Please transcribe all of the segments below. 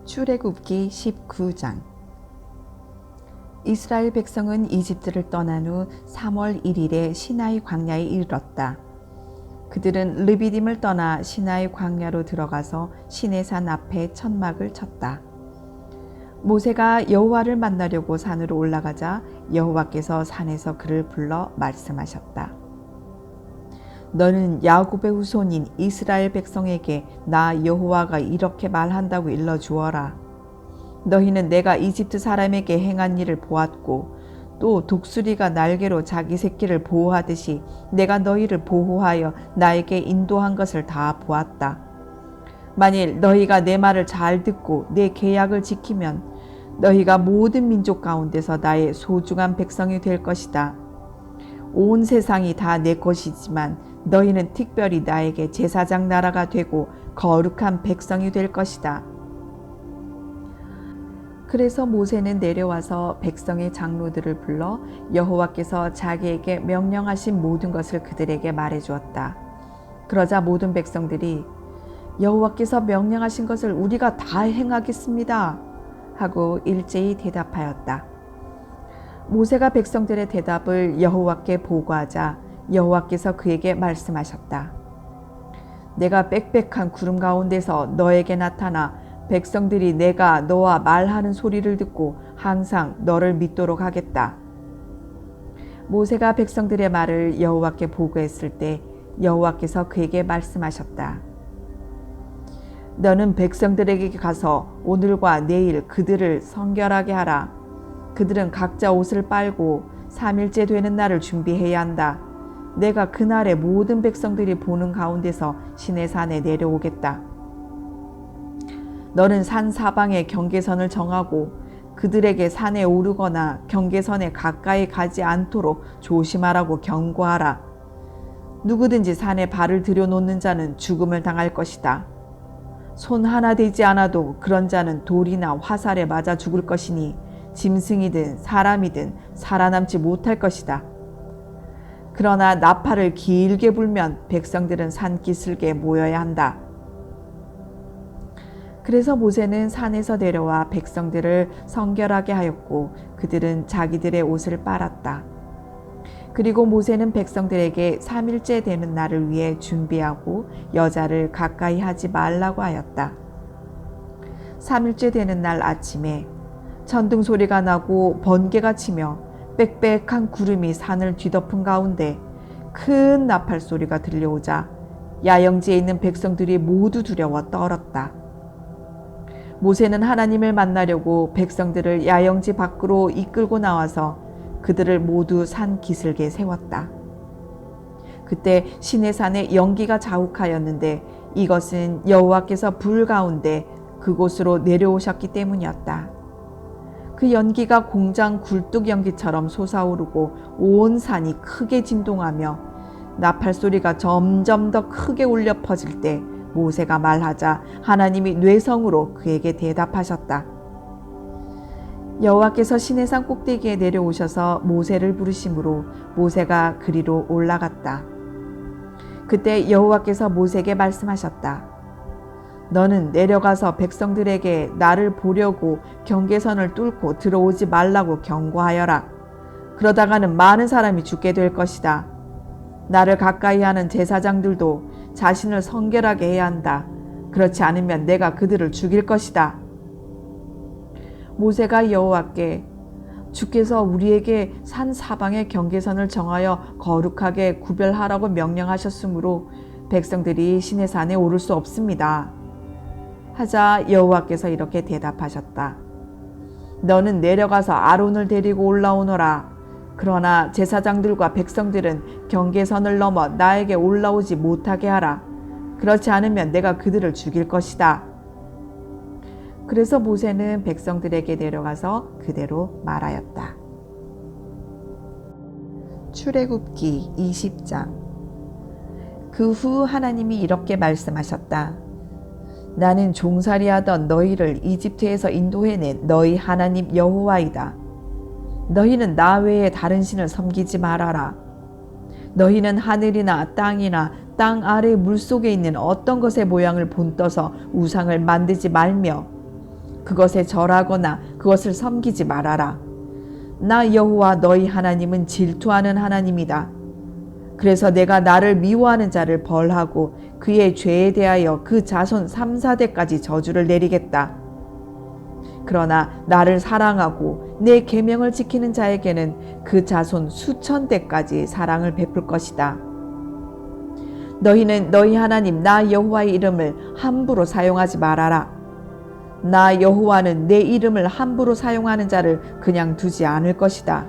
출애굽기 19장. 이스라엘 백성은 이집트를 떠난 후 3월 1일에 시나이 광야에 이르렀다. 그들은 르비딤을 떠나 시나이 광야로 들어가서 시내산 앞에 천막을 쳤다. 모세가 여호와를 만나려고 산으로 올라가자 여호와께서 산에서 그를 불러 말씀하셨다. 너는 야곱의 후손인 이스라엘 백성에게 나 여호와가 이렇게 말한다고 일러주어라. 너희는 내가 이집트 사람에게 행한 일을 보았고 또 독수리가 날개로 자기 새끼를 보호하듯이 내가 너희를 보호하여 나에게 인도한 것을 다 보았다. 만일 너희가 내 말을 잘 듣고 내 계약을 지키면 너희가 모든 민족 가운데서 나의 소중한 백성이 될 것이다. 온 세상이 다 내 것이지만 너희는 특별히 나에게 제사장 나라가 되고 거룩한 백성이 될 것이다. 그래서 모세는 내려와서 백성의 장로들을 불러 여호와께서 자기에게 명령하신 모든 것을 그들에게 말해 주었다. 그러자 모든 백성들이 여호와께서 명령하신 것을 우리가 다 행하겠습니다 하고 일제히 대답하였다. 모세가 백성들의 대답을 여호와께 보고하자 여호와께서 그에게 말씀하셨다. 내가 빽빽한 구름 가운데서 너에게 나타나 백성들이 내가 너와 말하는 소리를 듣고 항상 너를 믿도록 하겠다. 모세가 백성들의 말을 여호와께 보고했을 때 여호와께서 그에게 말씀하셨다. 너는 백성들에게 가서 오늘과 내일 그들을 성결하게 하라. 그들은 각자 옷을 빨고 3일째 되는 날을 준비해야 한다. 내가 그날에 모든 백성들이 보는 가운데서 시내산에 내려오겠다. 너는 산 사방에 경계선을 정하고 그들에게 산에 오르거나 경계선에 가까이 가지 않도록 조심하라고 경고하라. 누구든지 산에 발을 들여놓는 자는 죽음을 당할 것이다. 손 하나 대지 않아도 그런 자는 돌이나 화살에 맞아 죽을 것이니 짐승이든 사람이든 살아남지 못할 것이다. 그러나 나팔을 길게 불면 백성들은 산기슭에 모여야 한다. 그래서 모세는 산에서 내려와 백성들을 성결하게 하였고 그들은 자기들의 옷을 빨았다. 그리고 모세는 백성들에게 3일째 되는 날을 위해 준비하고 여자를 가까이 하지 말라고 하였다. 3일째 되는 날 아침에 천둥 소리가 나고 번개가 치며 빽빽한 구름이 산을 뒤덮은 가운데 큰 나팔 소리가 들려오자 야영지에 있는 백성들이 모두 두려워 떨었다. 모세는 하나님을 만나려고 백성들을 야영지 밖으로 이끌고 나와서 그들을 모두 산 기슭에 세웠다. 그때 시내산에 연기가 자욱하였는데 이것은 여호와께서 불 가운데 그곳으로 내려오셨기 때문이었다. 그 연기가 공장 굴뚝 연기처럼 솟아오르고 온 산이 크게 진동하며 나팔 소리가 점점 더 크게 울려 퍼질 때 모세가 말하자 하나님이 뇌성으로 그에게 대답하셨다. 여호와께서 시내산 꼭대기에 내려오셔서 모세를 부르심으로 모세가 그리로 올라갔다. 그때 여호와께서 모세에게 말씀하셨다. 너는 내려가서 백성들에게 나를 보려고 경계선을 뚫고 들어오지 말라고 경고하여라. 그러다가는 많은 사람이 죽게 될 것이다. 나를 가까이 하는 제사장들도 자신을 성결하게 해야 한다. 그렇지 않으면 내가 그들을 죽일 것이다. 모세가 여호와께 주께서 우리에게 산 사방에 경계선을 정하여 거룩하게 구별하라고 명령하셨으므로 백성들이 시내산에 오를 수 없습니다. 하자 여호와께서 이렇게 대답하셨다. 너는 내려가서 아론을 데리고 올라오너라. 그러나 제사장들과 백성들은 경계선을 넘어 나에게 올라오지 못하게 하라. 그렇지 않으면 내가 그들을 죽일 것이다. 그래서 모세는 백성들에게 내려가서 그대로 말하였다. 출애굽기 20장. 그 후 하나님이 이렇게 말씀하셨다. 나는 종살이하던 너희를 이집트에서 인도해낸 너희 하나님 여호와이다. 너희는 나 외에 다른 신을 섬기지 말아라. 너희는 하늘이나 땅이나 땅 아래 물속에 있는 어떤 것의 모양을 본떠서 우상을 만들지 말며 그것에 절하거나 그것을 섬기지 말아라. 나 여호와 너희 하나님은 질투하는 하나님이다. 그래서 내가 나를 미워하는 자를 벌하고 그의 죄에 대하여 그 자손 3, 4대까지 저주를 내리겠다. 그러나 나를 사랑하고 내 계명을 지키는 자에게는 그 자손 수천 대까지 사랑을 베풀 것이다. 너희는 너희 하나님 나 여호와의 이름을 함부로 사용하지 말아라. 나 여호와는 내 이름을 함부로 사용하는 자를 그냥 두지 않을 것이다.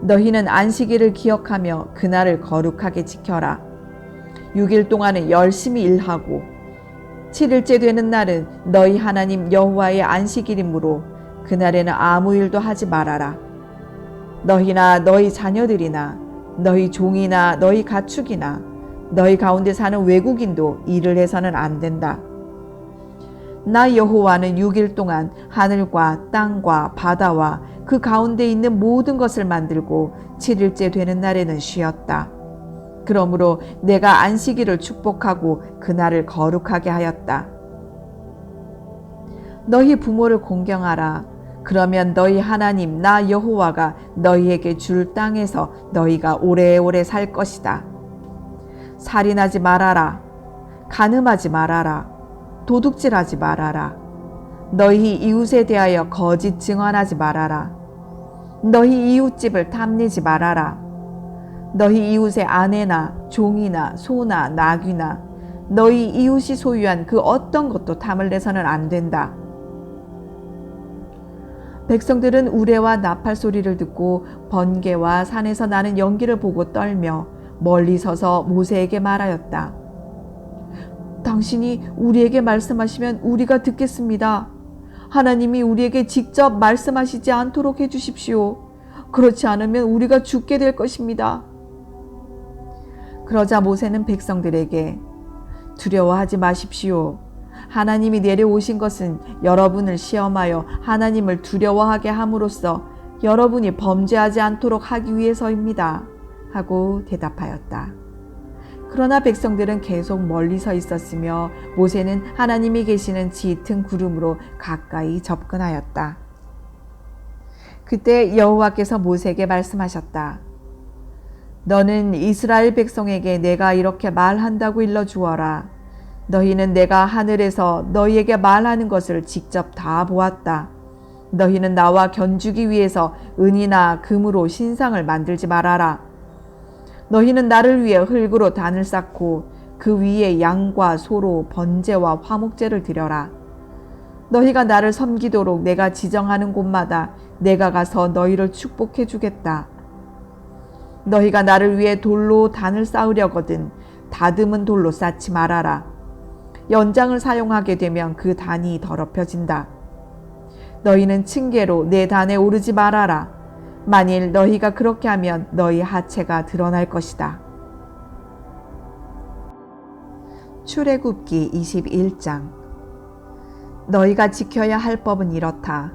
너희는 안식일을 기억하며 그날을 거룩하게 지켜라. 6일 동안은 열심히 일하고 7일째 되는 날은 너희 하나님 여호와의 안식일이므로 그날에는 아무 일도 하지 말아라. 너희나 너희 자녀들이나 너희 종이나 너희 가축이나 너희 가운데 사는 외국인도 일을 해서는 안 된다. 나 여호와는 6일 동안 하늘과 땅과 바다와 그 가운데 있는 모든 것을 만들고 7일째 되는 날에는 쉬었다. 그러므로 내가 안식일을 축복하고 그날을 거룩하게 하였다. 너희 부모를 공경하라. 그러면 너희 하나님 나 여호와가 너희에게 줄 땅에서 너희가 오래오래 살 것이다. 살인하지 말아라. 간음하지 말아라. 도둑질하지 말아라. 너희 이웃에 대하여 거짓 증언하지 말아라. 너희 이웃집을 탐내지 말아라. 너희 이웃의 아내나 종이나 소나 나귀나 너희 이웃이 소유한 그 어떤 것도 탐을 내서는 안 된다. 백성들은 우레와 나팔 소리를 듣고 번개와 산에서 나는 연기를 보고 떨며 멀리 서서 모세에게 말하였다. 당신이 우리에게 말씀하시면 우리가 듣겠습니다. 하나님이 우리에게 직접 말씀하시지 않도록 해주십시오. 그렇지 않으면 우리가 죽게 될 것입니다. 그러자 모세는 백성들에게 두려워하지 마십시오. 하나님이 내려오신 것은 여러분을 시험하여 하나님을 두려워하게 함으로써 여러분이 범죄하지 않도록 하기 위해서입니다. 하고 대답하였다. 그러나 백성들은 계속 멀리 서 있었으며 모세는 하나님이 계시는 짙은 구름으로 가까이 접근하였다. 그때 여호와께서 모세에게 말씀하셨다. 너는 이스라엘 백성에게 내가 이렇게 말한다고 일러주어라. 너희는 내가 하늘에서 너희에게 말하는 것을 직접 다 보았다. 너희는 나와 견주기 위해서 은이나 금으로 신상을 만들지 말아라. 너희는 나를 위해 흙으로 단을 쌓고 그 위에 양과 소로 번제와 화목제를 드려라. 너희가 나를 섬기도록 내가 지정하는 곳마다 내가 가서 너희를 축복해 주겠다. 너희가 나를 위해 돌로 단을 쌓으려거든 다듬은 돌로 쌓지 말아라. 연장을 사용하게 되면 그 단이 더럽혀진다. 너희는 층계로 내 단에 오르지 말아라. 만일 너희가 그렇게 하면 너희 하체가 드러날 것이다. 출애굽기 21장. 너희가 지켜야 할 법은 이렇다.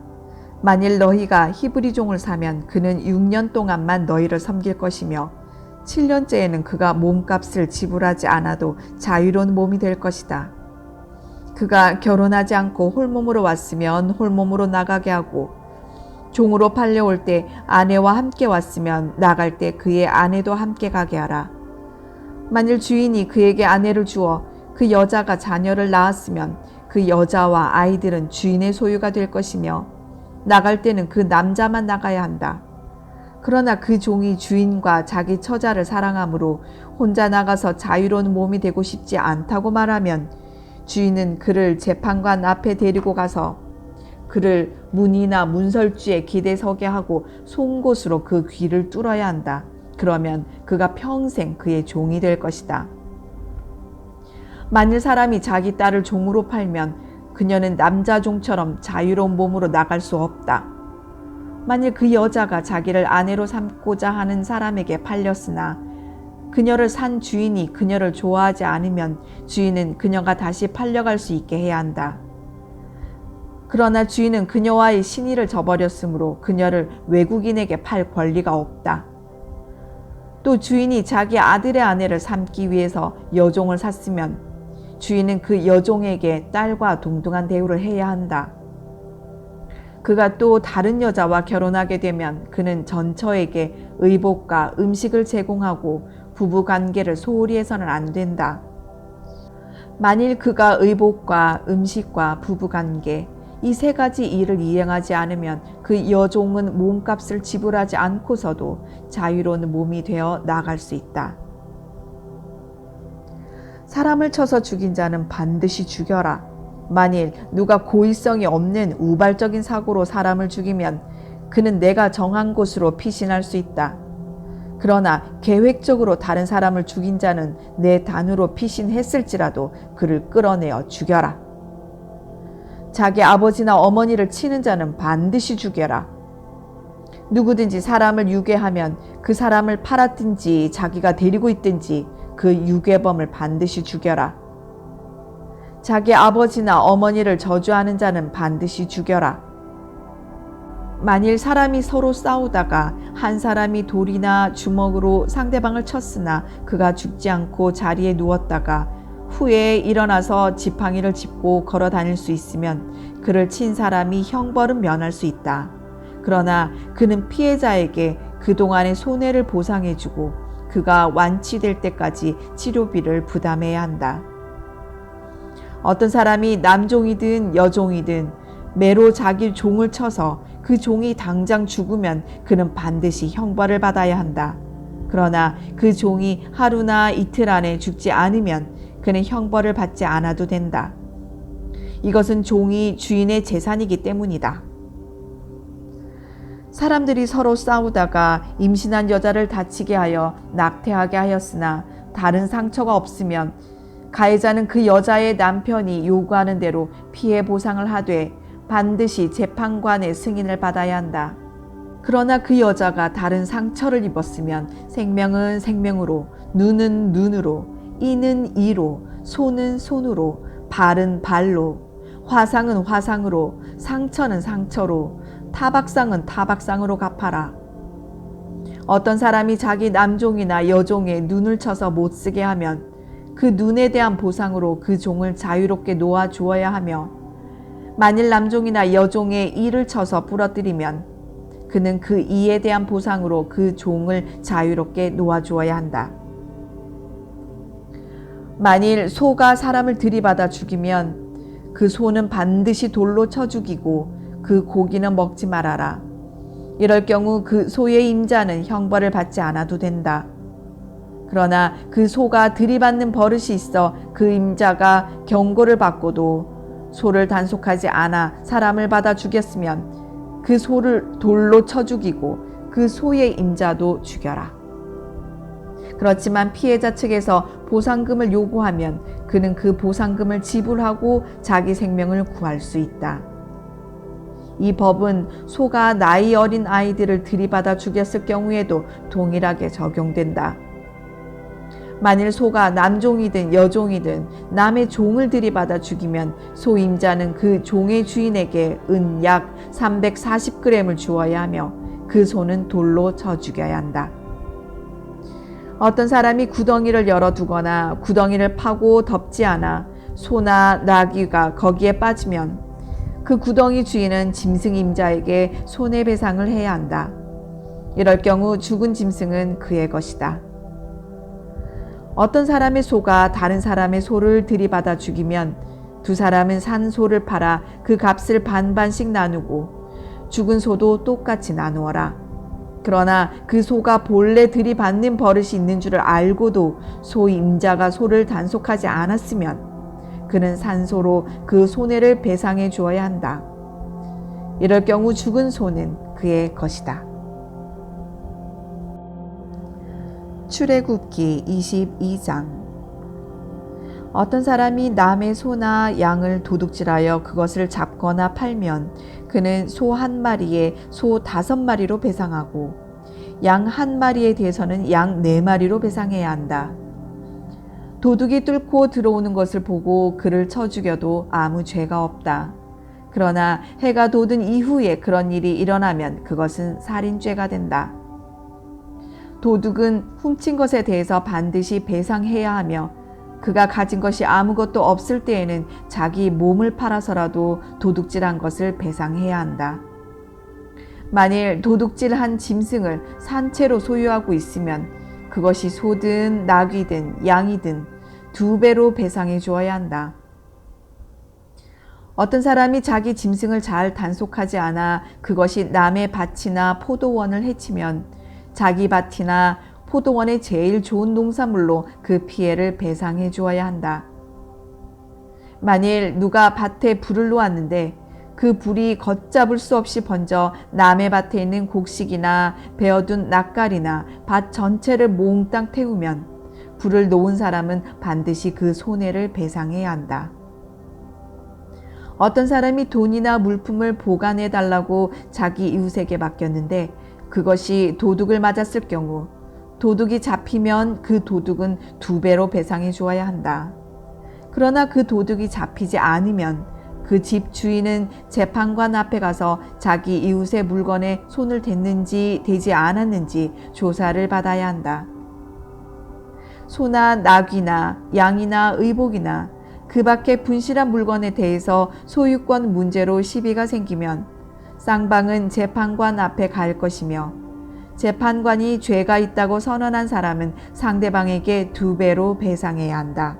만일 너희가 히브리 종을 사면 그는 6년 동안만 너희를 섬길 것이며 7년째에는 그가 몸값을 지불하지 않아도 자유로운 몸이 될 것이다. 그가 결혼하지 않고 홀몸으로 왔으면 홀몸으로 나가게 하고 종으로 팔려올 때 아내와 함께 왔으면 나갈 때 그의 아내도 함께 가게 하라. 만일 주인이 그에게 아내를 주어 그 여자가 자녀를 낳았으면 그 여자와 아이들은 주인의 소유가 될 것이며 나갈 때는 그 남자만 나가야 한다. 그러나 그 종이 주인과 자기 처자를 사랑하므로 혼자 나가서 자유로운 몸이 되고 싶지 않다고 말하면 주인은 그를 재판관 앞에 데리고 가서 그를 문이나 문설주에 기대 서게 하고 송곳으로 그 귀를 뚫어야 한다. 그러면 그가 평생 그의 종이 될 것이다. 만일 사람이 자기 딸을 종으로 팔면 그녀는 남자 종처럼 자유로운 몸으로 나갈 수 없다. 만일 그 여자가 자기를 아내로 삼고자 하는 사람에게 팔렸으나 그녀를 산 주인이 그녀를 좋아하지 않으면 주인은 그녀가 다시 팔려갈 수 있게 해야 한다. 그러나 주인은 그녀와의 신의를 저버렸으므로 그녀를 외국인에게 팔 권리가 없다. 또 주인이 자기 아들의 아내를 삼기 위해서 여종을 샀으면 주인은 그 여종에게 딸과 동등한 대우를 해야 한다. 그가 또 다른 여자와 결혼하게 되면 그는 전처에게 의복과 음식을 제공하고 부부 관계를 소홀히 해서는 안 된다. 만일 그가 의복과 음식과 부부 관계 이 세 가지 일을 이행하지 않으면 그 여종은 몸값을 지불하지 않고서도 자유로운 몸이 되어 나갈 수 있다. 사람을 쳐서 죽인 자는 반드시 죽여라. 만일 누가 고의성이 없는 우발적인 사고로 사람을 죽이면 그는 내가 정한 곳으로 피신할 수 있다. 그러나 계획적으로 다른 사람을 죽인 자는 내 단으로 피신했을지라도 그를 끌어내어 죽여라. 자기 아버지나 어머니를 치는 자는 반드시 죽여라. 누구든지 사람을 유괴하면 그 사람을 팔았든지 자기가 데리고 있든지 그 유괴범을 반드시 죽여라. 자기 아버지나 어머니를 저주하는 자는 반드시 죽여라. 만일 사람이 서로 싸우다가 한 사람이 돌이나 주먹으로 상대방을 쳤으나 그가 죽지 않고 자리에 누웠다가 후에 일어나서 지팡이를 짚고 걸어 다닐 수 있으면 그를 친 사람이 형벌은 면할 수 있다. 그러나 그는 피해자에게 그동안의 손해를 보상해주고 그가 완치될 때까지 치료비를 부담해야 한다. 어떤 사람이 남종이든 여종이든 매로 자기 종을 쳐서 그 종이 당장 죽으면 그는 반드시 형벌을 받아야 한다. 그러나 그 종이 하루나 이틀 안에 죽지 않으면 그는 형벌을 받지 않아도 된다. 이것은 종이 주인의 재산이기 때문이다. 사람들이 서로 싸우다가 임신한 여자를 다치게 하여 낙태하게 하였으나 다른 상처가 없으면 가해자는 그 여자의 남편이 요구하는 대로 피해 보상을 하되 반드시 재판관의 승인을 받아야 한다. 그러나 그 여자가 다른 상처를 입었으면 생명은 생명으로, 눈은 눈으로, 이는 이로, 손은 손으로, 발은 발로, 화상은 화상으로, 상처는 상처로, 타박상은 타박상으로 갚아라. 어떤 사람이 자기 남종이나 여종의 눈을 쳐서 못쓰게 하면 그 눈에 대한 보상으로 그 종을 자유롭게 놓아 주어야 하며 만일 남종이나 여종의 이를 쳐서 부러뜨리면 그는 그 이에 대한 보상으로 그 종을 자유롭게 놓아 주어야 한다. 만일 소가 사람을 들이받아 죽이면 그 소는 반드시 돌로 쳐 죽이고 그 고기는 먹지 말아라. 이럴 경우 그 소의 임자는 형벌을 받지 않아도 된다. 그러나 그 소가 들이받는 버릇이 있어 그 임자가 경고를 받고도 소를 단속하지 않아 사람을 받아 죽였으면 그 소를 돌로 쳐 죽이고 그 소의 임자도 죽여라. 그렇지만 피해자 측에서 보상금을 요구하면 그는 그 보상금을 지불하고 자기 생명을 구할 수 있다. 이 법은 소가 나이 어린 아이들을 들이받아 죽였을 경우에도 동일하게 적용된다. 만일 소가 남종이든 여종이든 남의 종을 들이받아 죽이면 소임자는 그 종의 주인에게 은 약 340g을 주어야 하며 그 소는 돌로 쳐 죽여야 한다. 어떤 사람이 구덩이를 열어두거나 구덩이를 파고 덮지 않아 소나 나귀가 거기에 빠지면 그 구덩이 주인은 짐승 임자에게 손해배상을 해야 한다. 이럴 경우 죽은 짐승은 그의 것이다. 어떤 사람의 소가 다른 사람의 소를 들이받아 죽이면 두 사람은 산 소를 팔아 그 값을 반반씩 나누고 죽은 소도 똑같이 나누어라. 그러나 그 소가 본래 들이받는 버릇이 있는 줄을 알고도 소 임자가 소를 단속하지 않았으면 그는 산소로 그 손해를 배상해 주어야 한다. 이럴 경우 죽은 소는 그의 것이다. 출애굽기 22장. 어떤 사람이 남의 소나 양을 도둑질하여 그것을 잡거나 팔면 그는 소 한 마리에 소 5마리로 배상하고 양 한 마리에 대해서는 양 4마리로 배상해야 한다. 도둑이 뚫고 들어오는 것을 보고 그를 쳐 죽여도 아무 죄가 없다. 그러나 해가 돋은 이후에 그런 일이 일어나면 그것은 살인죄가 된다. 도둑은 훔친 것에 대해서 반드시 배상해야 하며 그가 가진 것이 아무것도 없을 때에는 자기 몸을 팔아서라도 도둑질한 것을 배상해야 한다. 만일 도둑질한 짐승을 산채로 소유하고 있으면 그것이 소든 나귀든 양이든 2배로 배상해 주어야 한다. 어떤 사람이 자기 짐승을 잘 단속하지 않아 그것이 남의 밭이나 포도원을 해치면 자기 밭이나 포도원의 제일 좋은 농산물로 그 피해를 배상해 주어야 한다. 만일 누가 밭에 불을 놓았는데 그 불이 걷잡을 수 없이 번져 남의 밭에 있는 곡식이나 베어둔 낫갈이나 밭 전체를 몽땅 태우면 불을 놓은 사람은 반드시 그 손해를 배상해야 한다. 어떤 사람이 돈이나 물품을 보관해 달라고 자기 이웃에게 맡겼는데 그것이 도둑을 맞았을 경우 도둑이 잡히면 그 도둑은 2배로 배상해 주어야 한다. 그러나 그 도둑이 잡히지 않으면 그 집 주인은 재판관 앞에 가서 자기 이웃의 물건에 손을 댔는지 대지 않았는지 조사를 받아야 한다. 소나 나귀나 양이나 의복이나 그 밖에 분실한 물건에 대해서 소유권 문제로 시비가 생기면 쌍방은 재판관 앞에 갈 것이며 재판관이 죄가 있다고 선언한 사람은 상대방에게 2배로 배상해야 한다.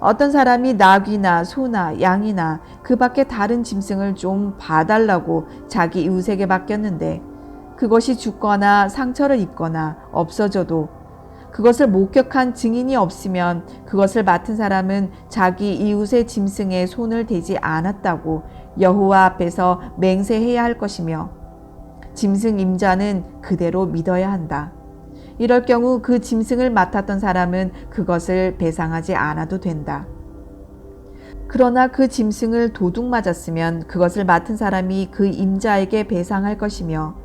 어떤 사람이 나귀나 소나 양이나 그 밖에 다른 짐승을 좀 봐달라고 자기 이웃에게 맡겼는데 그것이 죽거나 상처를 입거나 없어져도 그것을 목격한 증인이 없으면 그것을 맡은 사람은 자기 이웃의 짐승에 손을 대지 않았다고 여호와 앞에서 맹세해야 할 것이며 짐승 임자는 그대로 믿어야 한다. 이럴 경우 그 짐승을 맡았던 사람은 그것을 배상하지 않아도 된다. 그러나 그 짐승을 도둑 맞았으면 그것을 맡은 사람이 그 임자에게 배상할 것이며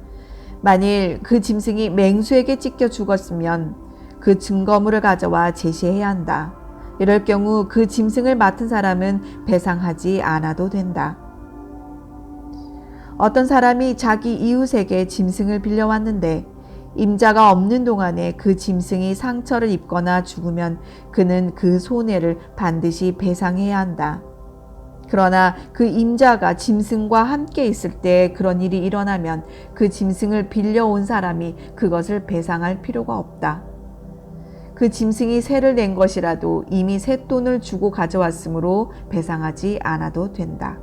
만일 그 짐승이 맹수에게 찢겨 죽었으면 그 증거물을 가져와 제시해야 한다. 이럴 경우 그 짐승을 맡은 사람은 배상하지 않아도 된다. 어떤 사람이 자기 이웃에게 짐승을 빌려왔는데 임자가 없는 동안에 그 짐승이 상처를 입거나 죽으면 그는 그 손해를 반드시 배상해야 한다. 그러나 그 임자가 짐승과 함께 있을 때 그런 일이 일어나면 그 짐승을 빌려온 사람이 그것을 배상할 필요가 없다. 그 짐승이 세를 낸 것이라도 이미 쇳돈을 주고 가져왔으므로 배상하지 않아도 된다.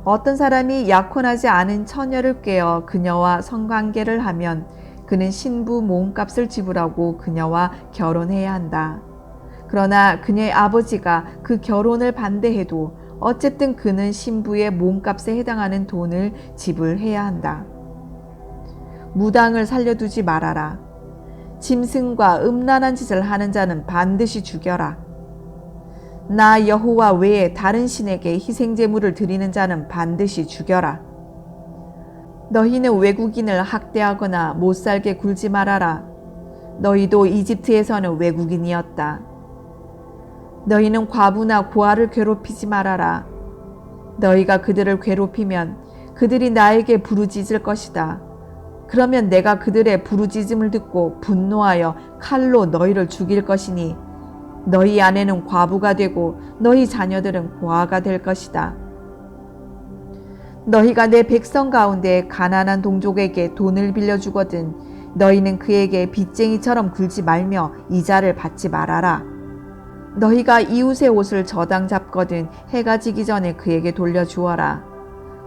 어떤 사람이 약혼하지 않은 처녀를 꿰어 그녀와 성관계를 하면 그는 신부 몸값을 지불하고 그녀와 결혼해야 한다. 그러나 그녀의 아버지가 그 결혼을 반대해도 어쨌든 그는 신부의 몸값에 해당하는 돈을 지불해야 한다. 무당을 살려두지 말아라. 짐승과 음란한 짓을 하는 자는 반드시 죽여라. 나 여호와 외에 다른 신에게 희생제물을 드리는 자는 반드시 죽여라. 너희는 외국인을 학대하거나 못살게 굴지 말아라. 너희도 이집트에서는 외국인이었다. 너희는 과부나 고아를 괴롭히지 말아라. 너희가 그들을 괴롭히면 그들이 나에게 부르짖을 것이다. 그러면 내가 그들의 부르짖음을 듣고 분노하여 칼로 너희를 죽일 것이니 너희 아내는 과부가 되고 너희 자녀들은 고아가 될 것이다. 너희가 내 백성 가운데 가난한 동족에게 돈을 빌려주거든 너희는 그에게 빚쟁이처럼 굴지 말며 이자를 받지 말아라. 너희가 이웃의 옷을 저당 잡거든 해가 지기 전에 그에게 돌려주어라.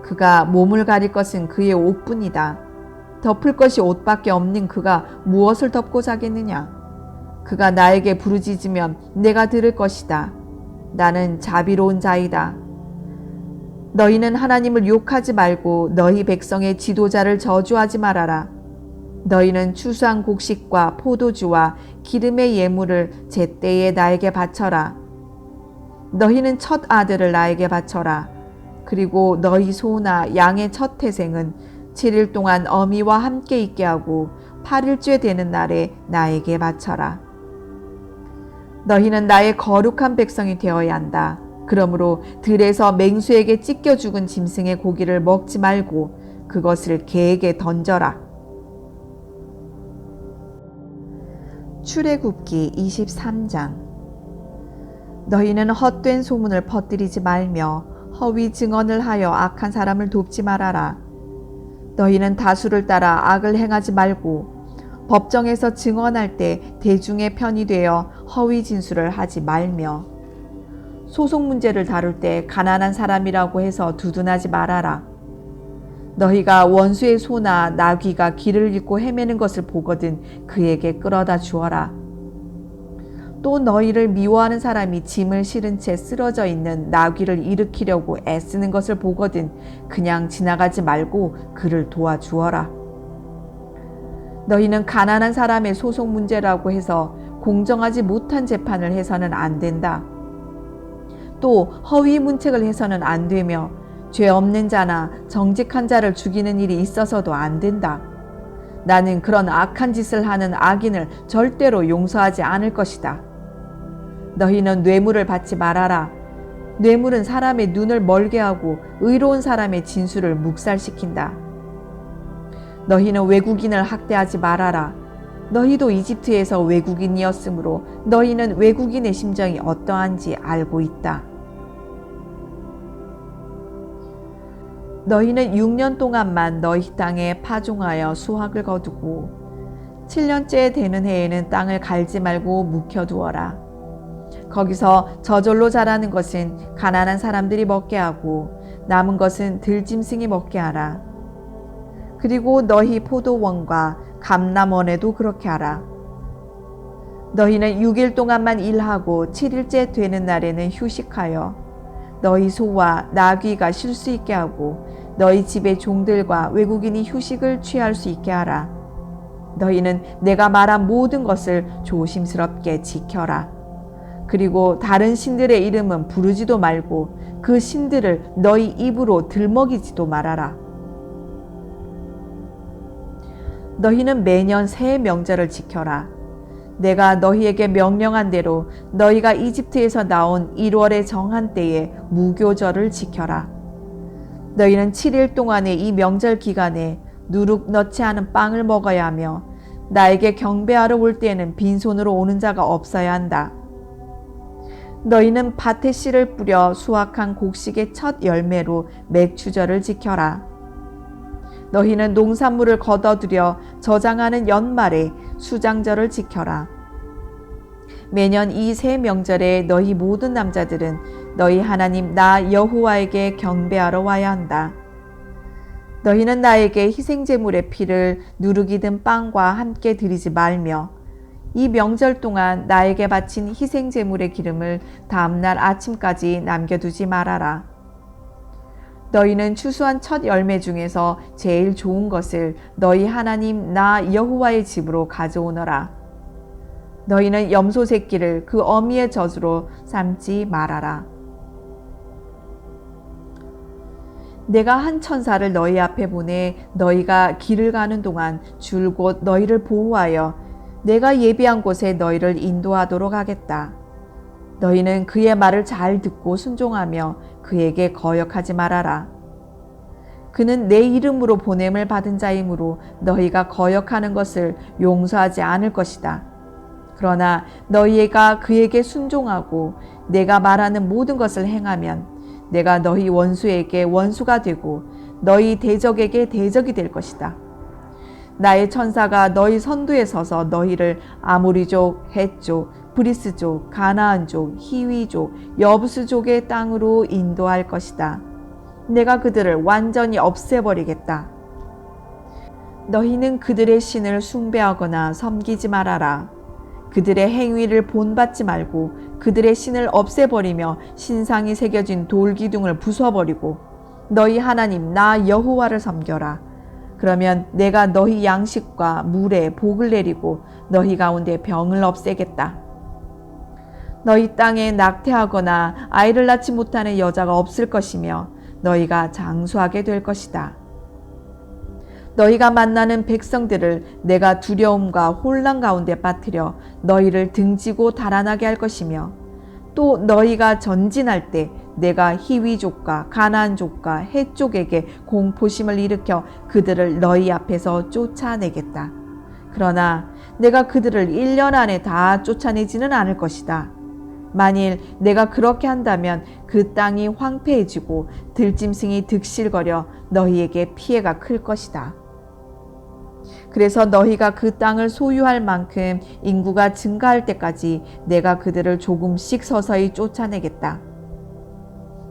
그가 몸을 가릴 것은 그의 옷뿐이다. 덮을 것이 옷밖에 없는 그가 무엇을 덮고 자겠느냐? 그가 나에게 부르짖으면 내가 들을 것이다. 나는 자비로운 자이다. 너희는 하나님을 욕하지 말고 너희 백성의 지도자를 저주하지 말아라. 너희는 추수한 곡식과 포도주와 기름의 예물을 제때에 나에게 바쳐라. 너희는 첫 아들을 나에게 바쳐라. 그리고 너희 소나 양의 첫 태생은 7일 동안 어미와 함께 있게 하고 8일째 되는 날에 나에게 바쳐라. 너희는 나의 거룩한 백성이 되어야 한다. 그러므로 들에서 맹수에게 찢겨 죽은 짐승의 고기를 먹지 말고 그것을 개에게 던져라. 출애굽기 23장. 너희는 헛된 소문을 퍼뜨리지 말며 허위 증언을 하여 악한 사람을 돕지 말아라. 너희는 다수를 따라 악을 행하지 말고 법정에서 증언할 때 대중의 편이 되어 허위 진술을 하지 말며 소송 문제를 다룰 때 가난한 사람이라고 해서 두둔하지 말아라. 너희가 원수의 소나 나귀가 길을 잃고 헤매는 것을 보거든 그에게 끌어다 주어라. 또 너희를 미워하는 사람이 짐을 실은 채 쓰러져 있는 나귀를 일으키려고 애쓰는 것을 보거든 그냥 지나가지 말고 그를 도와주어라. 너희는 가난한 사람의 소송 문제라고 해서 공정하지 못한 재판을 해서는 안 된다. 또 허위 문책을 해서는 안 되며 죄 없는 자나 정직한 자를 죽이는 일이 있어서도 안 된다. 나는 그런 악한 짓을 하는 악인을 절대로 용서하지 않을 것이다. 너희는 뇌물을 받지 말아라. 뇌물은 사람의 눈을 멀게 하고 의로운 사람의 진술을 묵살시킨다. 너희는 외국인을 학대하지 말아라. 너희도 이집트에서 외국인이었으므로 너희는 외국인의 심정이 어떠한지 알고 있다. 너희는 6년 동안만 너희 땅에 파종하여 수확을 거두고 7년째 되는 해에는 땅을 갈지 말고 묵혀두어라. 거기서 저절로 자라는 것은 가난한 사람들이 먹게 하고 남은 것은 들짐승이 먹게 하라. 그리고 너희 포도원과 감람원에도 그렇게 하라. 너희는 6일 동안만 일하고 7일째 되는 날에는 휴식하여 너희 소와 나귀가 쉴 수 있게 하고 너희 집의 종들과 외국인이 휴식을 취할 수 있게 하라. 너희는 내가 말한 모든 것을 조심스럽게 지켜라. 그리고 다른 신들의 이름은 부르지도 말고 그 신들을 너희 입으로 들먹이지도 말아라. 너희는 매년 새 명절을 지켜라. 내가 너희에게 명령한 대로 너희가 이집트에서 나온 1월의 정한 때에 무교절을 지켜라. 너희는 7일 동안의 이 명절 기간에 누룩 넣지 않은 빵을 먹어야 하며 나에게 경배하러 올 때에는 빈손으로 오는 자가 없어야 한다. 너희는 밭에 씨를 뿌려 수확한 곡식의 첫 열매로 맥추절을 지켜라. 너희는 농산물을 걷어들여 저장하는 연말에 수장절을 지켜라. 매년 이 세 명절에 너희 모든 남자들은 너희 하나님 나 여호와에게 경배하러 와야 한다. 너희는 나에게 희생제물의 피를 누룩이 든 빵과 함께 드리지 말며 이 명절 동안 나에게 바친 희생제물의 기름을 다음날 아침까지 남겨두지 말아라. 너희는 추수한 첫 열매 중에서 제일 좋은 것을 너희 하나님 나 여호와의 집으로 가져오너라. 너희는 염소 새끼를 그 어미의 젖으로 삼지 말아라. 내가 한 천사를 너희 앞에 보내 너희가 길을 가는 동안 줄곧 너희를 보호하여 내가 예비한 곳에 너희를 인도하도록 하겠다. 너희는 그의 말을 잘 듣고 순종하며 그에게 거역하지 말아라. 그는 내 이름으로 보냄을 받은 자이므로 너희가 거역하는 것을 용서하지 않을 것이다. 그러나 너희가 그에게 순종하고 내가 말하는 모든 것을 행하면 내가 너희 원수에게 원수가 되고 너희 대적에게 대적이 될 것이다. 나의 천사가 너희 선두에 서서 너희를 아모리족, 헷족, 브리스족, 가나안족, 히위족, 여부스족의 땅으로 인도할 것이다. 내가 그들을 완전히 없애버리겠다. 너희는 그들의 신을 숭배하거나 섬기지 말아라. 그들의 행위를 본받지 말고 그들의 신을 없애버리며 신상이 새겨진 돌기둥을 부숴버리고 너희 하나님 나 여호와를 섬겨라. 그러면 내가 너희 양식과 물에 복을 내리고 너희 가운데 병을 없애겠다. 너희 땅에 낙태하거나 아이를 낳지 못하는 여자가 없을 것이며 너희가 장수하게 될 것이다. 너희가 만나는 백성들을 내가 두려움과 혼란 가운데 빠뜨려 너희를 등지고 달아나게 할 것이며 또 너희가 전진할 때 내가 히위족과 가나안족과 헷족에게 공포심을 일으켜 그들을 너희 앞에서 쫓아내겠다. 그러나 내가 그들을 1년 안에 다 쫓아내지는 않을 것이다. 만일 내가 그렇게 한다면 그 땅이 황폐해지고 들짐승이 득실거려 너희에게 피해가 클 것이다. 그래서 너희가 그 땅을 소유할 만큼 인구가 증가할 때까지 내가 그들을 조금씩 서서히 쫓아내겠다.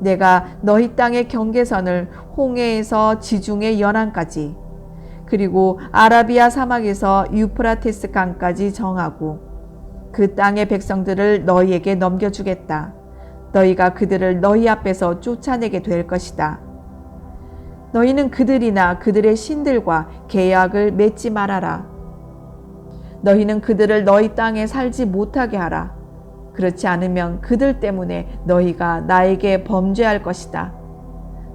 내가 너희 땅의 경계선을 홍해에서 지중해 연안까지 그리고 아라비아 사막에서 유프라테스 강까지 정하고 그 땅의 백성들을 너희에게 넘겨주겠다. 너희가 그들을 너희 앞에서 쫓아내게 될 것이다. 너희는 그들이나 그들의 신들과 계약을 맺지 말아라. 너희는 그들을 너희 땅에 살지 못하게 하라. 그렇지 않으면 그들 때문에 너희가 나에게 범죄할 것이다.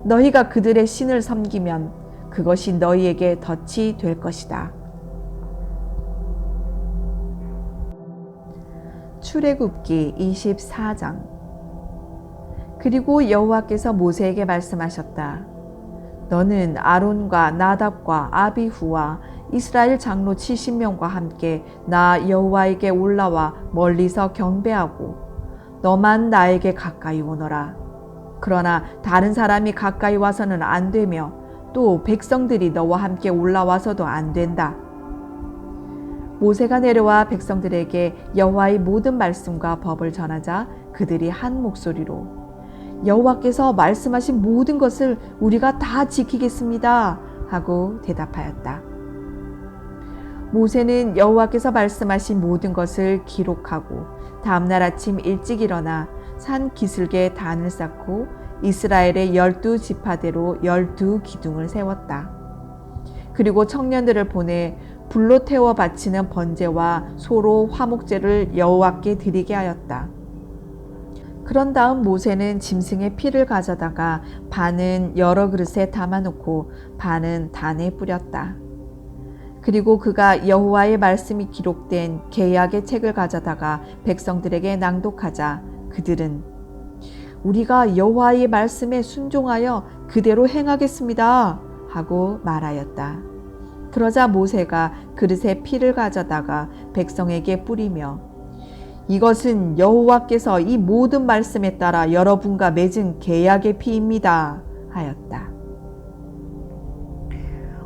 너희가 그들의 신을 섬기면 그것이 너희에게 덫이 될 것이다. 출애굽기 24장. 그리고 여호와께서 모세에게 말씀하셨다. 너는 아론과 나답과 아비후와 이스라엘 장로 70명과 함께 나 여호와에게 올라와 멀리서 경배하고 너만 나에게 가까이 오너라. 그러나 다른 사람이 가까이 와서는 안 되며 또 백성들이 너와 함께 올라와서도 안 된다. 모세가 내려와 백성들에게 여호와의 모든 말씀과 법을 전하자 그들이 한 목소리로 여호와께서 말씀하신 모든 것을 우리가 다 지키겠습니다 하고 대답하였다. 모세는 여호와께서 말씀하신 모든 것을 기록하고 다음날 아침 일찍 일어나 산 기슭에 단을 쌓고 이스라엘의 12지파대로 12기둥을 세웠다. 그리고 청년들을 보내 불로 태워 바치는 번제와 소로 화목제를 여호와께 드리게 하였다. 그런 다음 모세는 짐승의 피를 가져다가 반은 여러 그릇에 담아놓고 반은 단에 뿌렸다. 그리고 그가 여호와의 말씀이 기록된 계약의 책을 가져다가 백성들에게 낭독하자 그들은 우리가 여호와의 말씀에 순종하여 그대로 행하겠습니다 하고 말하였다. 그러자 모세가 그릇에 피를 가져다가 백성에게 뿌리며 이것은 여호와께서 이 모든 말씀에 따라 여러분과 맺은 계약의 피입니다 하였다.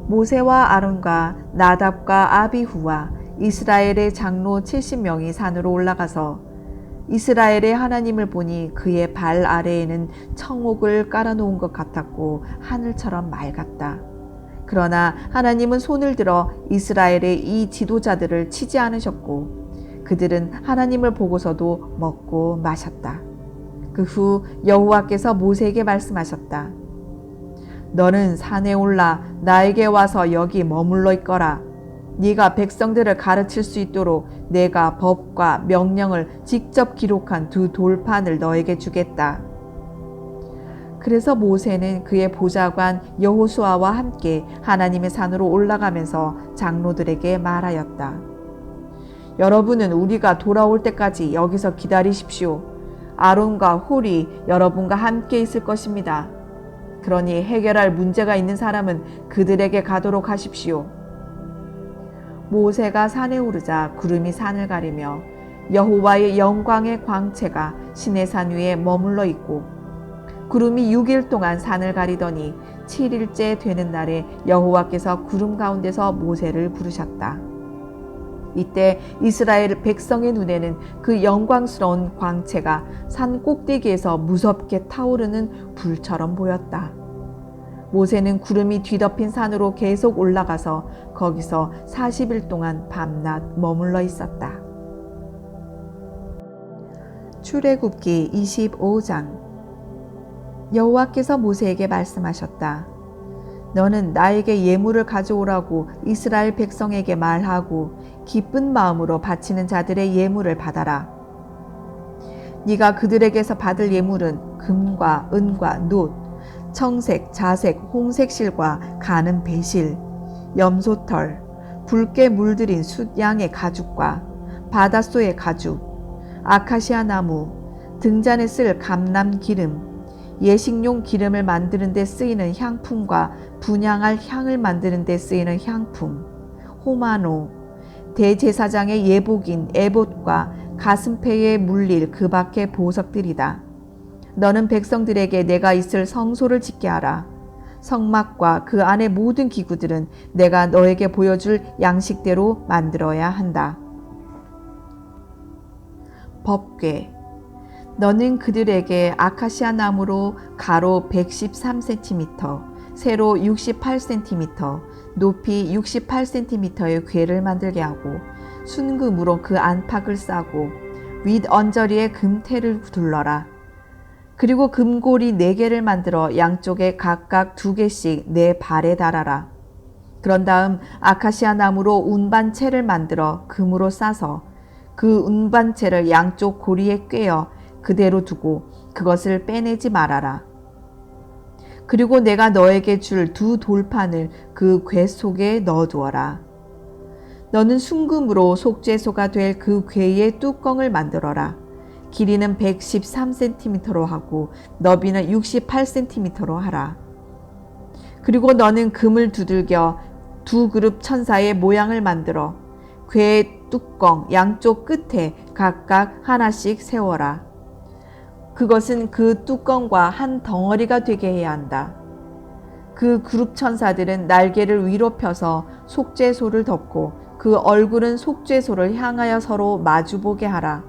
모세와 아론과 나답과 아비후와 이스라엘의 장로 70명이 산으로 올라가서 이스라엘의 하나님을 보니 그의 발 아래에는 청옥을 깔아놓은 것 같았고 하늘처럼 맑았다. 그러나 하나님은 손을 들어 이스라엘의 이 지도자들을 치지 않으셨고 그들은 하나님을 보고서도 먹고 마셨다. 그 후 여호와께서 모세에게 말씀하셨다. 너는 산에 올라 나에게 와서 여기 머물러 있거라. 네가 백성들을 가르칠 수 있도록 내가 법과 명령을 직접 기록한 2 돌판을 너에게 주겠다. 그래서 모세는 그의 보좌관 여호수아와 함께 하나님의 산으로 올라가면서 장로들에게 말하였다. 여러분은 우리가 돌아올 때까지 여기서 기다리십시오. 아론과 홀이 여러분과 함께 있을 것입니다. 그러니 해결할 문제가 있는 사람은 그들에게 가도록 하십시오. 모세가 산에 오르자 구름이 산을 가리며 여호와의 영광의 광채가 시내산 위에 머물러 있고 구름이 6일 동안 산을 가리더니 7일째 되는 날에 여호와께서 구름 가운데서 모세를 부르셨다. 이때 이스라엘 백성의 눈에는 그 영광스러운 광채가 산 꼭대기에서 무섭게 타오르는 불처럼 보였다. 모세는 구름이 뒤덮인 산으로 계속 올라가서 거기서 40일 동안 밤낮 머물러 있었다. 출애굽기 25장. 여호와께서 모세에게 말씀하셨다. 너는 나에게 예물을 가져오라고 이스라엘 백성에게 말하고 기쁜 마음으로 바치는 자들의 예물을 받아라. 네가 그들에게서 받을 예물은 금과 은과 놋, 청색, 자색, 홍색 실과 가는 배실, 염소털, 붉게 물들인 숫양의 가죽과 바닷소의 가죽, 아카시아 나무, 등잔에 쓸 감람 기름, 예식용 기름을 만드는 데 쓰이는 향품과 분향할 향을 만드는 데 쓰이는 향품, 호마노, 대제사장의 예복인 에봇과 가슴패에 물릴 그 밖의 보석들이다. 너는 백성들에게 내가 있을 성소를 짓게 하라. 성막과 그 안의 모든 기구들은 내가 너에게 보여줄 양식대로 만들어야 한다. 법궤. 너는 그들에게 아카시아 나무로 가로 113cm, 세로 68cm, 높이 68cm의 궤를 만들게 하고 순금으로 그 안팎을 싸고 윗 언저리에 금테를 둘러라. 그리고 금고리 4개를 만들어 양쪽에 각각 2개씩 내 발에 달아라. 그런 다음 아카시아 나무로 운반체를 만들어 금으로 싸서 그 운반체를 양쪽 고리에 꿰어 그대로 두고 그것을 빼내지 말아라. 그리고 내가 너에게 줄 2 돌판을 그 궤 속에 넣어두어라. 너는 순금으로 속죄소가 될 그 궤의 뚜껑을 만들어라. 길이는 113cm로 하고 너비는 68cm로 하라. 그리고 너는 금을 두들겨 2 그룹 천사의 모양을 만들어 궤의 뚜껑 양쪽 끝에 각각 하나씩 세워라. 그것은 그 뚜껑과 한 덩어리가 되게 해야 한다. 그 그룹 천사들은 날개를 위로 펴서 속죄소를 덮고 그 얼굴은 속죄소를 향하여 서로 마주보게 하라.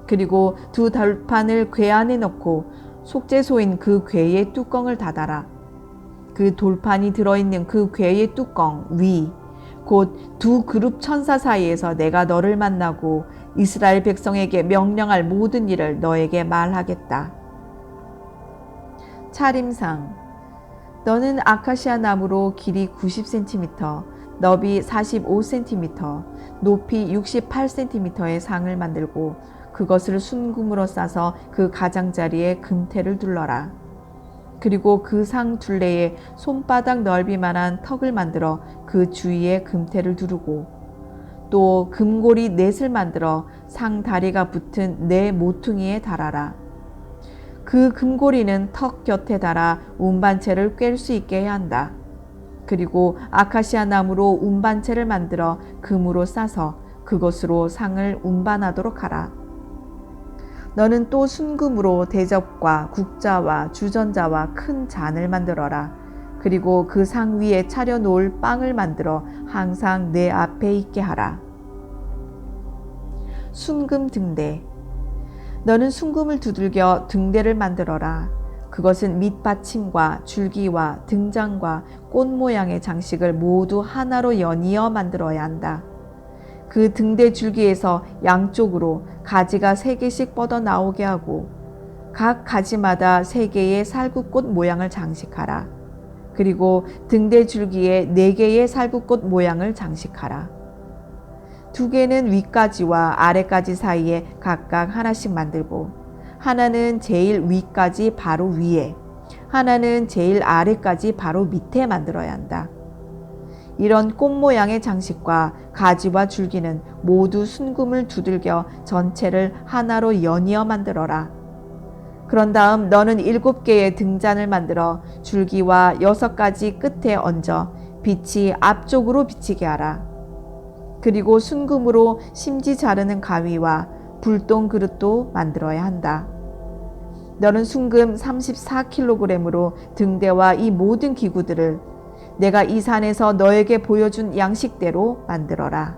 그리고 2 돌판을 궤 안에 넣고 속죄소인 그 궤의 뚜껑을 닫아라. 그 돌판이 들어있는 그 궤의 뚜껑 위, 곧 2 그룹 천사 사이에서 내가 너를 만나고 이스라엘 백성에게 명령할 모든 일을 너에게 말하겠다. 차림상. 너는 아카시아 나무로 길이 90cm, 너비 45cm, 높이 68cm의 상을 만들고 그것을 순금으로 싸서 그 가장자리에 금테를 둘러라. 그리고 그 상 둘레에 손바닥 넓이만한 턱을 만들어 그 주위에 금테를 두르고 또 금고리 넷을 만들어 상 다리가 붙은 4 모퉁이에 달아라. 그 금고리는 턱 곁에 달아 운반체를 꿰 수 있게 해야 한다. 그리고 아카시아 나무로 운반체를 만들어 금으로 싸서 그것으로 상을 운반하도록 하라. 너는 또 순금으로 대접과 국자와 주전자와 큰 잔을 만들어라. 그리고 그 상 위에 차려 놓을 빵을 만들어 항상 내 앞에 있게 하라. 순금 등대. 너는 순금을 두들겨 등대를 만들어라. 그것은 밑받침과 줄기와 등장과 꽃 모양의 장식을 모두 하나로 연이어 만들어야 한다. 그 등대 줄기에서 양쪽으로 가지가 3개씩 뻗어 나오게 하고 각 가지마다 3개의 살구꽃 모양을 장식하라. 그리고 등대 줄기에 4개의 살구꽃 모양을 장식하라. 2개는 윗가지와 아래가지 사이에 각각 하나씩 만들고 하나는 제일 윗가지 바로 위에, 하나는 제일 아래까지 바로 밑에 만들어야 한다. 이런 꽃 모양의 장식과 가지와 줄기는 모두 순금을 두들겨 전체를 하나로 연이어 만들어라. 그런 다음 너는 7개의 등잔을 만들어 줄기와 6가지 끝에 얹어 빛이 앞쪽으로 비치게 하라. 그리고 순금으로 심지 자르는 가위와 불똥 그릇도 만들어야 한다. 너는 순금 34kg으로 등대와 이 모든 기구들을 내가 이 산에서 너에게 보여준 양식대로 만들어라.